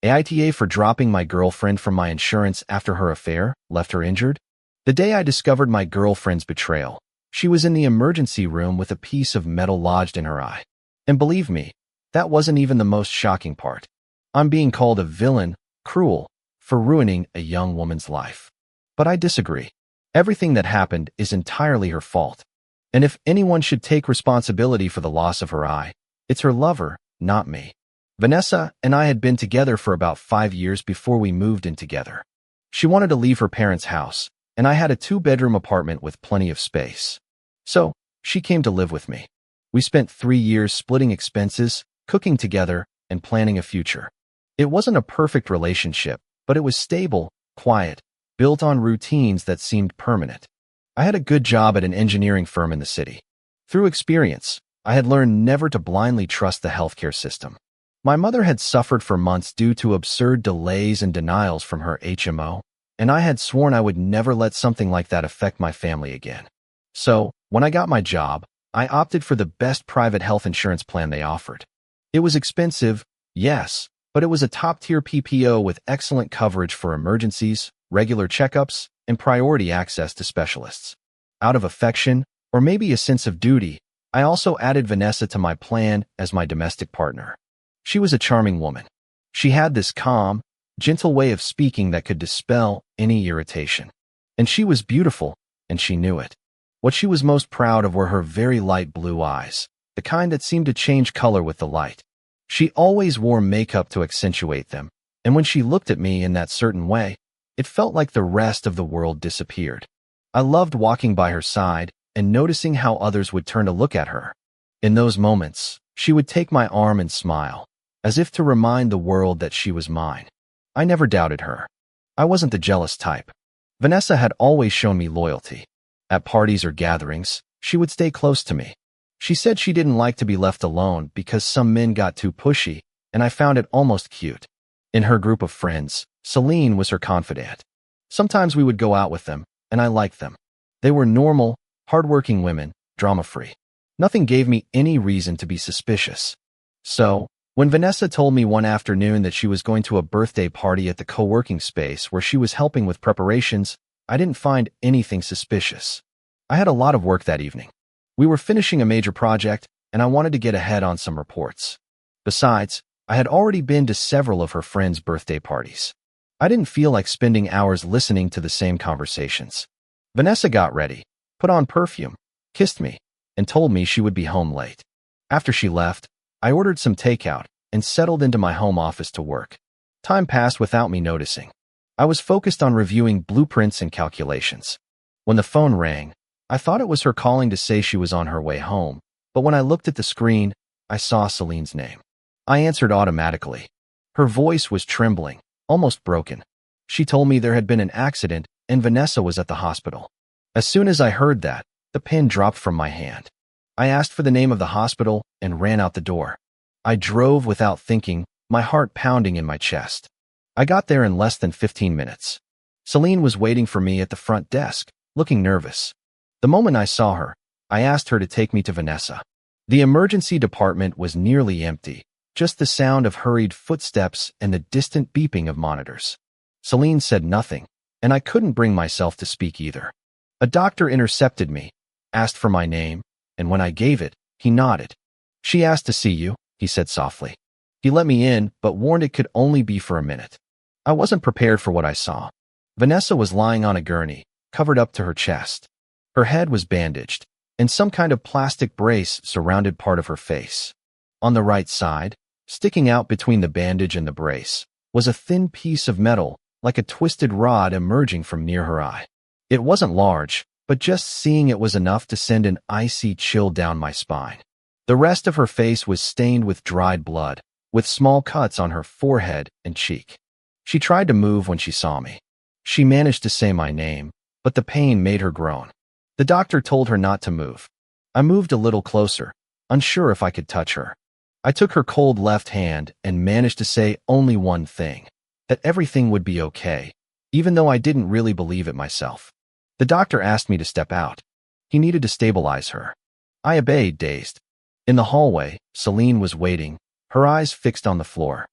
AITA for dropping my girlfriend from my insurance after her affair left her injured? The day I discovered my girlfriend's betrayal, she was in the emergency room with a piece of metal lodged in her eye. And believe me, that wasn't even the most shocking part. I'm being called a villain, cruel, for ruining a young woman's life. But I disagree. Everything that happened is entirely her fault. And if anyone should take responsibility for the loss of her eye, it's her lover, not me. Vanessa and I had been together for about 5 years before we moved in together. She wanted to leave her parents' house, and I had a 2-bedroom apartment with plenty of space. So, she came to live with me. We spent 3 years splitting expenses, cooking together, and planning a future. It wasn't a perfect relationship, but it was stable, quiet, built on routines that seemed permanent. I had a good job at an engineering firm in the city. Through experience, I had learned never to blindly trust the healthcare system. My mother had suffered for months due to absurd delays and denials from her HMO, and I had sworn I would never let something like that affect my family again. So, when I got my job, I opted for the best private health insurance plan they offered. It was expensive, yes, but it was a top-tier PPO with excellent coverage for emergencies, regular checkups, and priority access to specialists. Out of affection, or maybe a sense of duty, I also added Vanessa to my plan as my domestic partner. She was a charming woman. She had this calm, gentle way of speaking that could dispel any irritation. And she was beautiful, and she knew it. What she was most proud of were her very light blue eyes, the kind that seemed to change color with the light. She always wore makeup to accentuate them, and when she looked at me in that certain way, it felt like the rest of the world disappeared. I loved walking by her side and noticing how others would turn to look at her. In those moments, she would take my arm and smile, as if to remind the world that she was mine. I never doubted her. I wasn't the jealous type. Vanessa had always shown me loyalty. At parties or gatherings, she would stay close to me. She said she didn't like to be left alone because some men got too pushy, and I found it almost cute. In her group of friends, Celine was her confidant. Sometimes we would go out with them, and I liked them. They were normal, hardworking women, drama-free. Nothing gave me any reason to be suspicious. So, when Vanessa told me one afternoon that she was going to a birthday party at the co-working space where she was helping with preparations, I didn't find anything suspicious. I had a lot of work that evening. We were finishing a major project, and I wanted to get ahead on some reports. Besides, I had already been to several of her friends' birthday parties. I didn't feel like spending hours listening to the same conversations. Vanessa got ready, put on perfume, kissed me, and told me she would be home late. After she left, I ordered some takeout and settled into my home office to work. Time passed without me noticing. I was focused on reviewing blueprints and calculations. When the phone rang, I thought it was her calling to say she was on her way home, but when I looked at the screen, I saw Celine's name. I answered automatically. Her voice was trembling, almost broken. She told me there had been an accident and Vanessa was at the hospital. As soon as I heard that, the pen dropped from my hand. I asked for the name of the hospital and ran out the door. I drove without thinking, my heart pounding in my chest. I got there in less than 15 minutes. Celine was waiting for me at the front desk, looking nervous. The moment I saw her, I asked her to take me to Vanessa. The emergency department was nearly empty, just the sound of hurried footsteps and the distant beeping of monitors. Celine said nothing, and I couldn't bring myself to speak either. A doctor intercepted me, asked for my name, and when I gave it, he nodded. "She asked to see you," he said softly. He let me in, but warned it could only be for a minute. I wasn't prepared for what I saw. Vanessa was lying on a gurney, covered up to her chest. Her head was bandaged, and some kind of plastic brace surrounded part of her face. On the right side, sticking out between the bandage and the brace, was a thin piece of metal, like a twisted rod emerging from near her eye. It wasn't large, but just seeing it was enough to send an icy chill down my spine. The rest of her face was stained with dried blood, with small cuts on her forehead and cheek. She tried to move when she saw me. She managed to say my name, but the pain made her groan. The doctor told her not to move. I moved a little closer, unsure if I could touch her. I took her cold left hand and managed to say only one thing, that everything would be okay, even though I didn't really believe it myself. The doctor asked me to step out. He needed to stabilize her. I obeyed, dazed. In the hallway, Celine was waiting, her eyes fixed on the floor.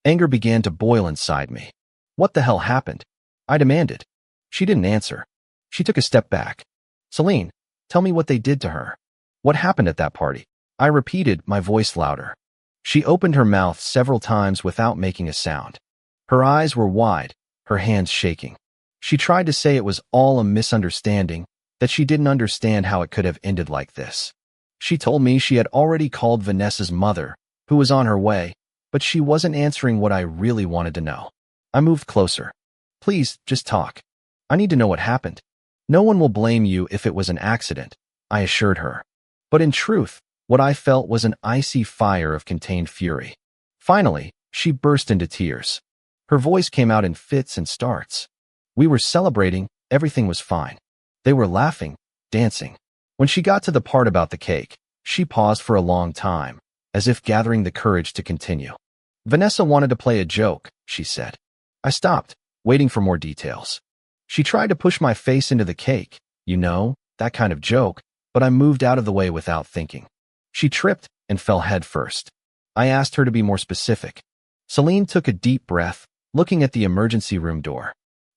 Anger began to boil inside me. What the hell happened? I demanded. She didn't answer. She took a step back. Celine, tell me what they did to her. What happened at that party? I repeated, my voice louder. She opened her mouth several times without making a sound. Her eyes were wide, her hands shaking. She tried to say it was all a misunderstanding, that she didn't understand how it could have ended like this. She told me she had already called Vanessa's mother, who was on her way, but she wasn't answering what I really wanted to know. I moved closer. Please, just talk. I need to know what happened. No one will blame you if it was an accident, I assured her. But in truth, what I felt was an icy fire of contained fury. Finally, she burst into tears. Her voice came out in fits and starts. We were celebrating, everything was fine. They were laughing, dancing. When she got to the part about the cake, she paused for a long time, as if gathering the courage to continue. Vanessa wanted to play a joke, she said. I stopped, waiting for more details. She tried to push my face into the cake, you know, that kind of joke, but I moved out of the way without thinking. She tripped and fell head first. I asked her to be more specific. Celine took a deep breath, looking at the emergency room door.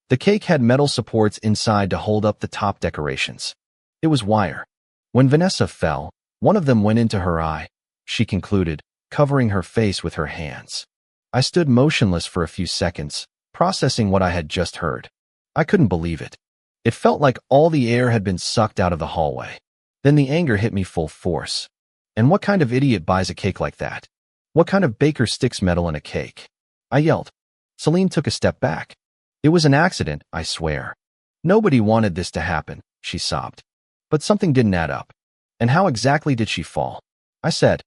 The cake had metal supports inside to hold up the top decorations. It was wire. When Vanessa fell, one of them went into her eye, she concluded, covering her face with her hands. I stood motionless for a few seconds, processing what I had just heard. I couldn't believe it. It felt like all the air had been sucked out of the hallway. Then the anger hit me full force. And what kind of idiot buys a cake like that? What kind of baker sticks metal in a cake? I yelled. Celine took a step back. It was an accident, I swear. Nobody wanted this to happen, she sobbed. But something didn't add up. And how exactly did she fall? I said.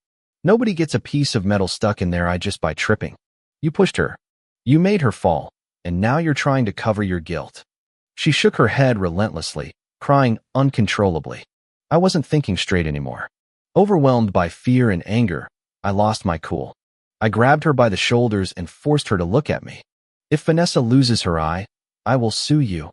Nobody gets a piece of metal stuck in their eye just by tripping. You pushed her. You made her fall, and now you're trying to cover your guilt. She shook her head relentlessly, crying uncontrollably. I wasn't thinking straight anymore. Overwhelmed by fear and anger, I lost my cool. I grabbed her by the shoulders and forced her to look at me. If Vanessa loses her eye, I will sue you,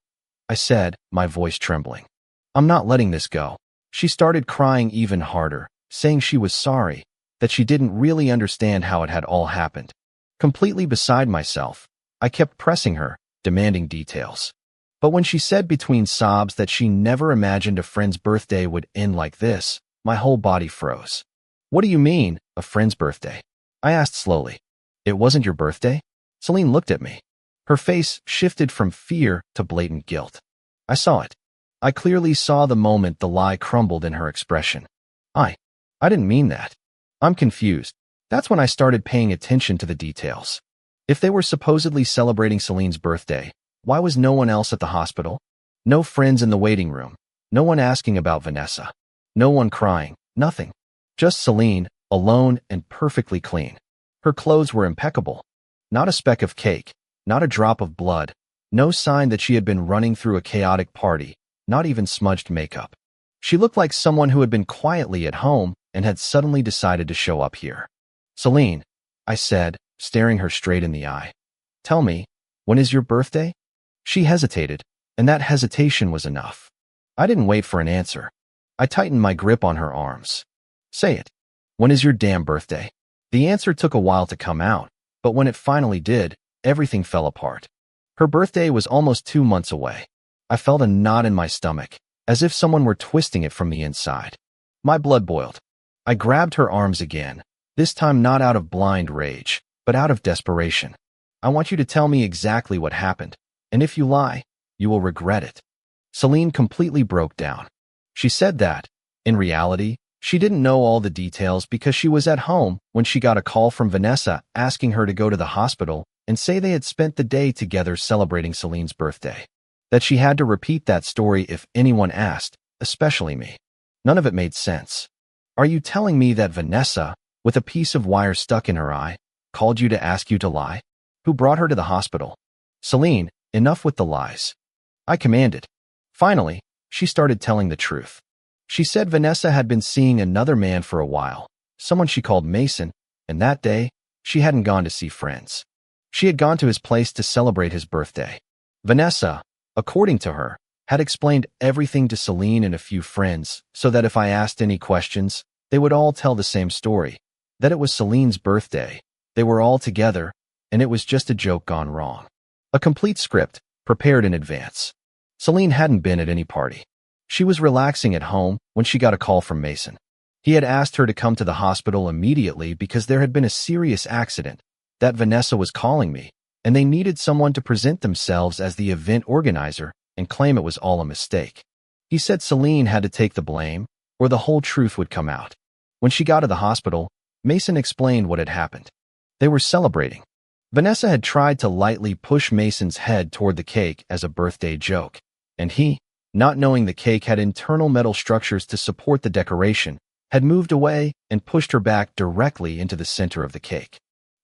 I said, my voice trembling. I'm not letting this go. She started crying even harder, saying she was sorry, that she didn't really understand how it had all happened. Completely beside myself, I kept pressing her, demanding details. But when she said between sobs that she never imagined a friend's birthday would end like this, my whole body froze. What do you mean, a friend's birthday? I asked slowly. It wasn't your birthday? Celine looked at me. Her face shifted from fear to blatant guilt. I saw it. I clearly saw the moment the lie crumbled in her expression. I didn't mean that. I'm confused. That's when I started paying attention to the details. If they were supposedly celebrating Celine's birthday, why was no one else at the hospital? No friends in the waiting room. No one asking about Vanessa. No one crying. Nothing. Just Celine, alone and perfectly clean. Her clothes were impeccable. Not a speck of cake. Not a drop of blood. No sign that she had been running through a chaotic party. Not even smudged makeup. She looked like someone who had been quietly at home and had suddenly decided to show up here. Celine, I said, staring her straight in the eye. Tell me, when is your birthday? She hesitated, and that hesitation was enough. I didn't wait for an answer. I tightened my grip on her arms. Say it. When is your damn birthday? The answer took a while to come out, but when it finally did, everything fell apart. Her birthday was almost 2 months away. I felt a knot in my stomach, as if someone were twisting it from the inside. My blood boiled. I grabbed her arms again, this time not out of blind rage, but out of desperation. I want you to tell me exactly what happened, and if you lie, you will regret it. Celine completely broke down. She said that, in reality, she didn't know all the details because she was at home when she got a call from Vanessa asking her to go to the hospital and say they had spent the day together celebrating Celine's birthday. That she had to repeat that story if anyone asked, especially me. None of it made sense. Are you telling me that Vanessa, with a piece of wire stuck in her eye, called you to ask you to lie? Who brought her to the hospital? Celine, enough with the lies. I commanded. Finally, she started telling the truth. She said Vanessa had been seeing another man for a while, someone she called Mason, and that day, she hadn't gone to see friends. She had gone to his place to celebrate his birthday. Vanessa, according to her, had explained everything to Celine and a few friends so that if I asked any questions, they would all tell the same story, that it was Celine's birthday, they were all together, and it was just a joke gone wrong. A complete script, prepared in advance. Celine hadn't been at any party. She was relaxing at home when she got a call from Mason. He had asked her to come to the hospital immediately because there had been a serious accident, that Vanessa was calling me, and they needed someone to present themselves as the event organizer and claim it was all a mistake. He said Celine had to take the blame, or the whole truth would come out. When she got to the hospital, Mason explained what had happened. They were celebrating. Vanessa had tried to lightly push Mason's head toward the cake as a birthday joke, and he, not knowing the cake had internal metal structures to support the decoration, had moved away and pushed her back directly into the center of the cake.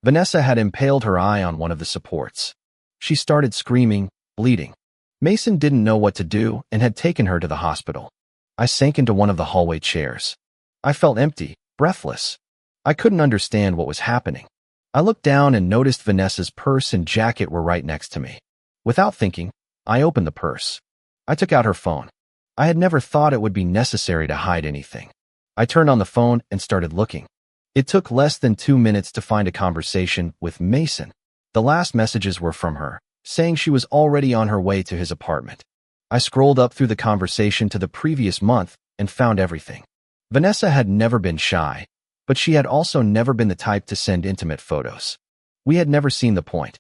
Vanessa had impaled her eye on one of the supports. She started screaming, bleeding. Mason didn't know what to do and had taken her to the hospital. I sank into one of the hallway chairs. I felt empty, breathless. I couldn't understand what was happening. I looked down and noticed Vanessa's purse and jacket were right next to me. Without thinking, I opened the purse. I took out her phone. I had never thought it would be necessary to hide anything. I turned on the phone and started looking. It took less than 2 minutes to find a conversation with Mason. The last messages were from her, saying she was already on her way to his apartment. I scrolled up through the conversation to the previous month and found everything. Vanessa had never been shy, but she had also never been the type to send intimate photos. We had never seen the point.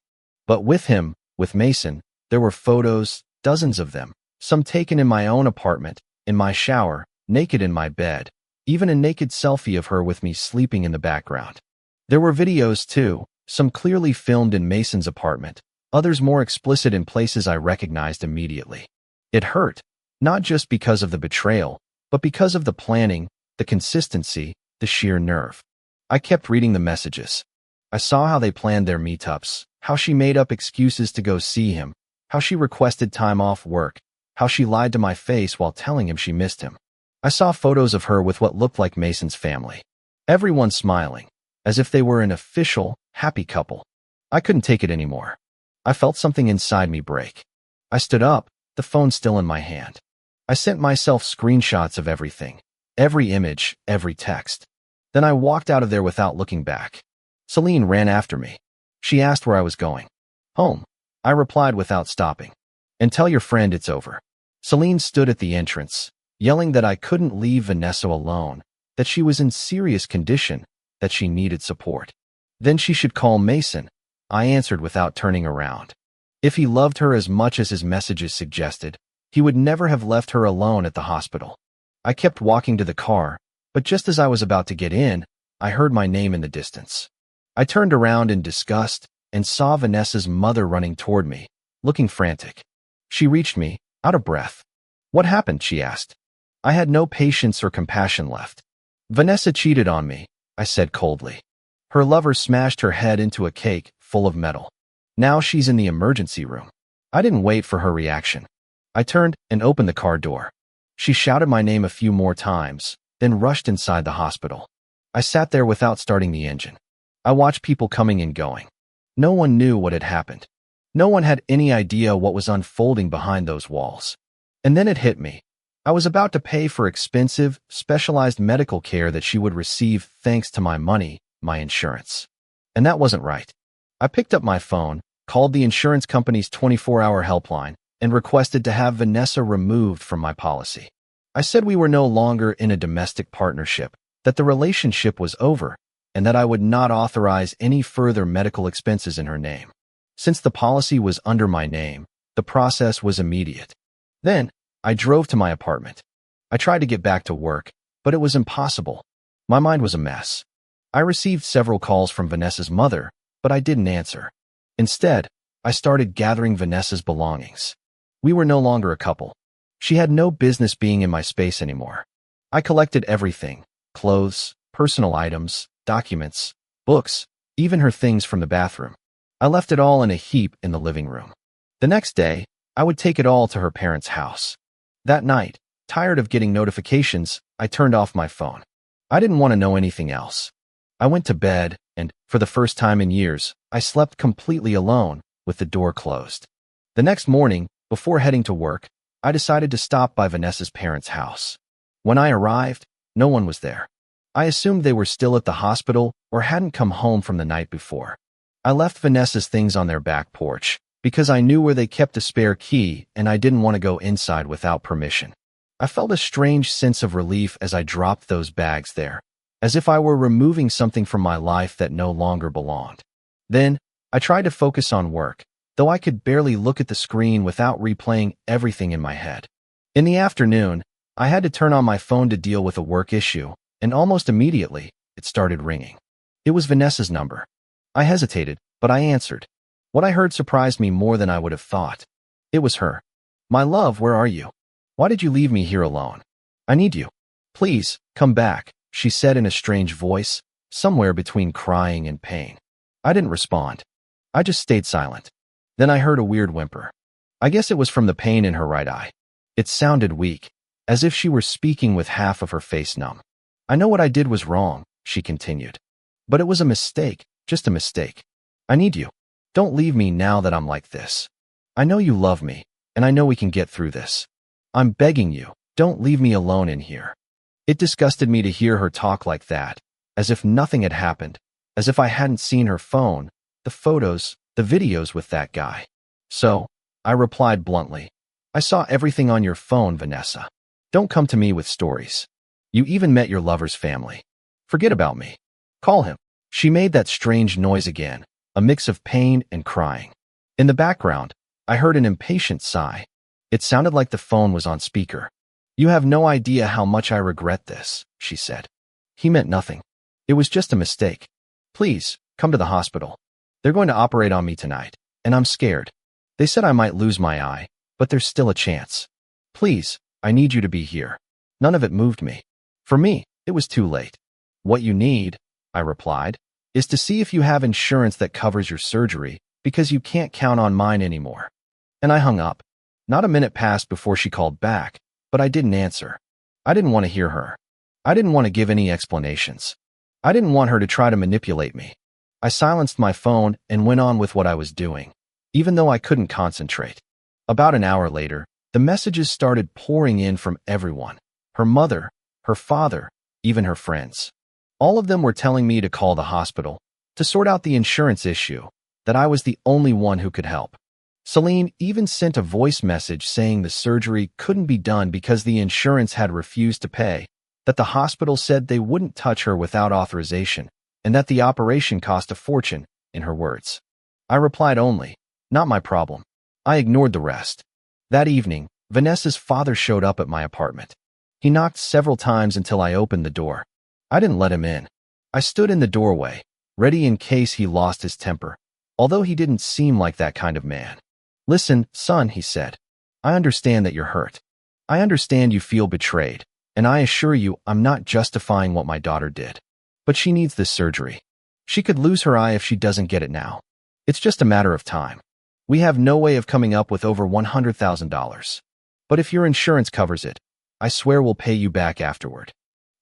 But with him, with Mason, there were photos, dozens of them, some taken in my own apartment, in my shower, naked in my bed, even a naked selfie of her with me sleeping in the background. There were videos too, some clearly filmed in Mason's apartment, others more explicit in places I recognized immediately. It hurt, not just because of the betrayal, but because of the planning, the consistency, the sheer nerve. I kept reading the messages. I saw how they planned their meetups, how she made up excuses to go see him, how she requested time off work, how she lied to my face while telling him she missed him. I saw photos of her with what looked like Mason's family. Everyone smiling, as if they were an official, happy couple. I couldn't take it anymore. I felt something inside me break. I stood up, the phone still in my hand. I sent myself screenshots of everything, every image, every text. Then I walked out of there without looking back. Celine ran after me. She asked where I was going. Home, I replied without stopping. And tell your friend it's over. Celine stood at the entrance, yelling that I couldn't leave Vanessa alone, that she was in serious condition, that she needed support. Then she should call Mason, I answered without turning around. If he loved her as much as his messages suggested, he would never have left her alone at the hospital. I kept walking to the car, but just as I was about to get in, I heard my name in the distance. I turned around in disgust and saw Vanessa's mother running toward me, looking frantic. She reached me, out of breath. What happened? She asked. I had no patience or compassion left. Vanessa cheated on me, I said coldly. Her lover smashed her head into a cake full of metal. Now she's in the emergency room. I didn't wait for her reaction. I turned and opened the car door. She shouted my name a few more times, then rushed inside the hospital. I sat there without starting the engine. I watched people coming and going. No one knew what had happened. No one had any idea what was unfolding behind those walls. And then it hit me. I was about to pay for expensive, specialized medical care that she would receive thanks to my money, my insurance. And that wasn't right. I picked up my phone, called the insurance company's 24-hour helpline, and requested to have Vanessa removed from my policy. I said we were no longer in a domestic partnership, that the relationship was over, and that I would not authorize any further medical expenses in her name. Since the policy was under my name, the process was immediate. Then, I drove to my apartment. I tried to get back to work, but it was impossible. My mind was a mess. I received several calls from Vanessa's mother, but I didn't answer. Instead, I started gathering Vanessa's belongings. We were no longer a couple. She had no business being in my space anymore. I collected everything: clothes, personal items, documents, books, even her things from the bathroom. I left it all in a heap in the living room. The next day, I would take it all to her parents' house. That night, tired of getting notifications, I turned off my phone. I didn't want to know anything else. I went to bed, and, for the first time in years, I slept completely alone, with the door closed. The next morning, before heading to work, I decided to stop by Vanessa's parents' house. When I arrived, no one was there. I assumed they were still at the hospital or hadn't come home from the night before. I left Vanessa's things on their back porch because I knew where they kept a spare key and I didn't want to go inside without permission. I felt a strange sense of relief as I dropped those bags there, as if I were removing something from my life that no longer belonged. Then, I tried to focus on work, though I could barely look at the screen without replaying everything in my head. In the afternoon, I had to turn on my phone to deal with a work issue, and almost immediately, it started ringing. It was Vanessa's number. I hesitated, but I answered. What I heard surprised me more than I would have thought. It was her. "My love, where are you? Why did you leave me here alone? I need you. Please, come back," she said in a strange voice, somewhere between crying and pain. I didn't respond. I just stayed silent. Then I heard a weird whimper. I guess it was from the pain in her right eye. It sounded weak, as if she were speaking with half of her face numb. "I know what I did was wrong," she continued. "But it was a mistake, just a mistake. I need you. Don't leave me now that I'm like this. I know you love me, and I know we can get through this. I'm begging you, don't leave me alone in here." It disgusted me to hear her talk like that, as if nothing had happened, as if I hadn't seen her phone, the photos, the videos with that guy. "So," I replied bluntly, "I saw everything on your phone, Vanessa. Don't come to me with stories. You even met your lover's family. Forget about me. Call him." She made that strange noise again, a mix of pain and crying. In the background, I heard an impatient sigh. It sounded like the phone was on speaker. "You have no idea how much I regret this," she said. "He meant nothing. It was just a mistake. Please, come to the hospital. They're going to operate on me tonight, and I'm scared. They said I might lose my eye, but there's still a chance. Please, I need you to be here." None of it moved me. For me, it was too late. "What you need," I replied, "is to see if you have insurance that covers your surgery, because you can't count on mine anymore." And I hung up. Not a minute passed before she called back, but I didn't answer. I didn't want to hear her. I didn't want to give any explanations. I didn't want her to try to manipulate me. I silenced my phone and went on with what I was doing, even though I couldn't concentrate. About an hour later, the messages started pouring in from everyone. Her mother, her father, even her friends. All of them were telling me to call the hospital, to sort out the insurance issue, that I was the only one who could help. Celine even sent a voice message saying the surgery couldn't be done because the insurance had refused to pay, that the hospital said they wouldn't touch her without authorization, and that the operation cost a fortune, in her words. I replied only, "Not my problem." I ignored the rest. That evening, Vanessa's father showed up at my apartment. He knocked several times until I opened the door. I didn't let him in. I stood in the doorway, ready in case he lost his temper, although he didn't seem like that kind of man. "Listen, son," he said. "I understand that you're hurt. I understand you feel betrayed, and I assure you I'm not justifying what my daughter did. But she needs this surgery. She could lose her eye if she doesn't get it now. It's just a matter of time. We have no way of coming up with over $100,000. But if your insurance covers it, I swear we'll pay you back afterward."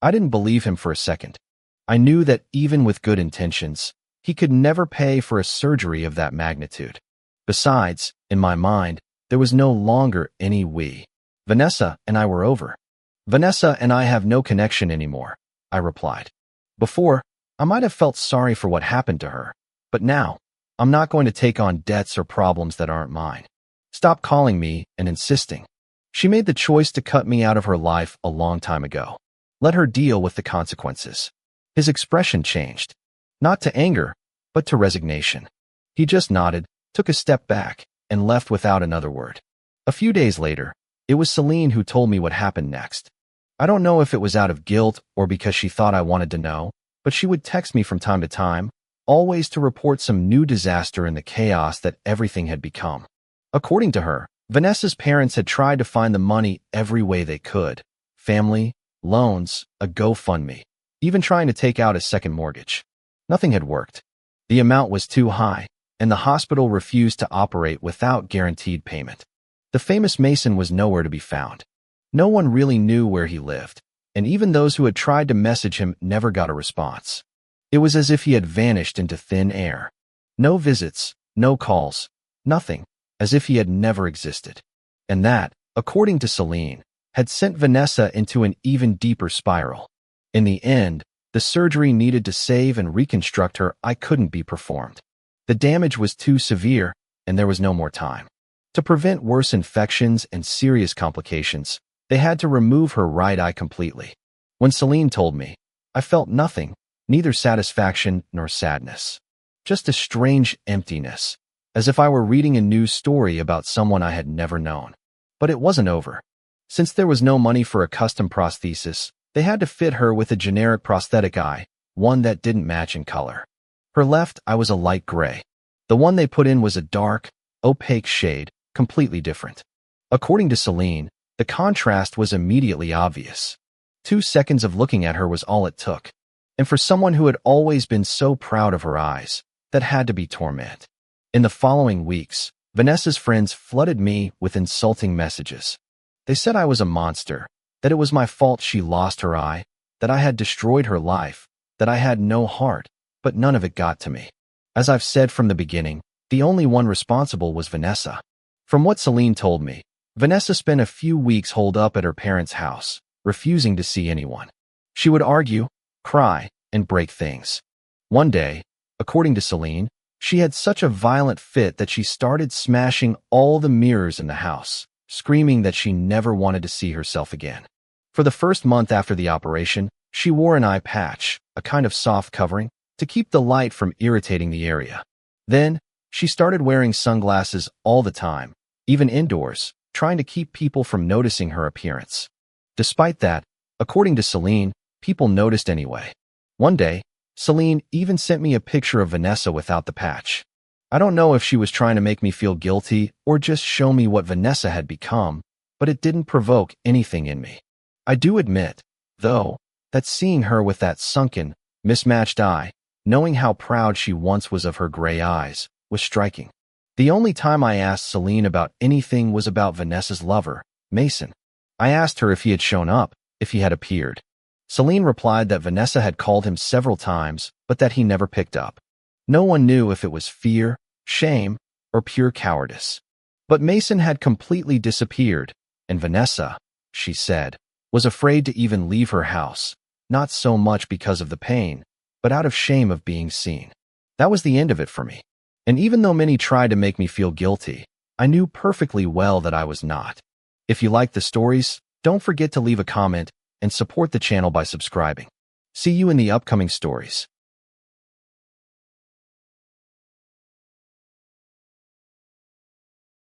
I didn't believe him for a second. I knew that even with good intentions, he could never pay for a surgery of that magnitude. Besides, in my mind, there was no longer any we. Vanessa and I were over. "Vanessa and I have no connection anymore," I replied. Before, I might have felt sorry for what happened to her, but now, I'm not going to take on debts or problems that aren't mine. Stop calling me and insisting. She made the choice to cut me out of her life a long time ago. Let her deal with the consequences. His expression changed. Not to anger, but to resignation. He just nodded, took a step back, and left without another word. A few days later, it was Celine who told me what happened next. I don't know if it was out of guilt or because she thought I wanted to know, but she would text me from time to time, always to report some new disaster in the chaos that everything had become. According to her, Vanessa's parents had tried to find the money every way they could. Family, loans, a GoFundMe, even trying to take out a second mortgage. Nothing had worked. The amount was too high, and the hospital refused to operate without guaranteed payment. The famous Mason was nowhere to be found. No one really knew where he lived, and even those who had tried to message him never got a response. It was as if he had vanished into thin air. No visits, no calls, nothing, as if he had never existed. And that, according to Celine, had sent Vanessa into an even deeper spiral. In the end, the surgery needed to save and reconstruct her couldn't be performed. The damage was too severe, and there was no more time. To prevent worse infections and serious complications, they had to remove her right eye completely. When Celine told me, I felt nothing, neither satisfaction nor sadness. Just a strange emptiness, as if I were reading a new story about someone I had never known. But it wasn't over. Since there was no money for a custom prosthesis, they had to fit her with a generic prosthetic eye, one that didn't match in color. Her left eye was a light gray. The one they put in was a dark, opaque shade, completely different. According to Celine, the contrast was immediately obvious. 2 seconds of looking at her was all it took. And for someone who had always been so proud of her eyes, that had to be torment. In the following weeks, Vanessa's friends flooded me with insulting messages. They said I was a monster, that it was my fault she lost her eye, that I had destroyed her life, that I had no heart, but none of it got to me. As I've said from the beginning, the only one responsible was Vanessa. From what Celine told me, Vanessa spent a few weeks holed up at her parents' house, refusing to see anyone. She would argue, cry, and break things. One day, according to Celine, she had such a violent fit that she started smashing all the mirrors in the house, screaming that she never wanted to see herself again. For the first month after the operation, she wore an eye patch, a kind of soft covering, to keep the light from irritating the area. Then, she started wearing sunglasses all the time, even indoors, trying to keep people from noticing her appearance. Despite that, according to Celine, people noticed anyway. One day, Celine even sent me a picture of Vanessa without the patch. I don't know if she was trying to make me feel guilty or just show me what Vanessa had become, but it didn't provoke anything in me. I do admit, though, that seeing her with that sunken, mismatched eye, knowing how proud she once was of her gray eyes, was striking. The only time I asked Celine about anything was about Vanessa's lover, Mason. I asked her if he had shown up, if he had appeared. Celine replied that Vanessa had called him several times, but that he never picked up. No one knew if it was fear, shame, or pure cowardice. But Mason had completely disappeared, and Vanessa, she said, was afraid to even leave her house, not so much because of the pain, but out of shame of being seen. That was the end of it for me. And even though many tried to make me feel guilty, I knew perfectly well that I was not. If you like the stories, don't forget to leave a comment and support the channel by subscribing. See you in the upcoming stories.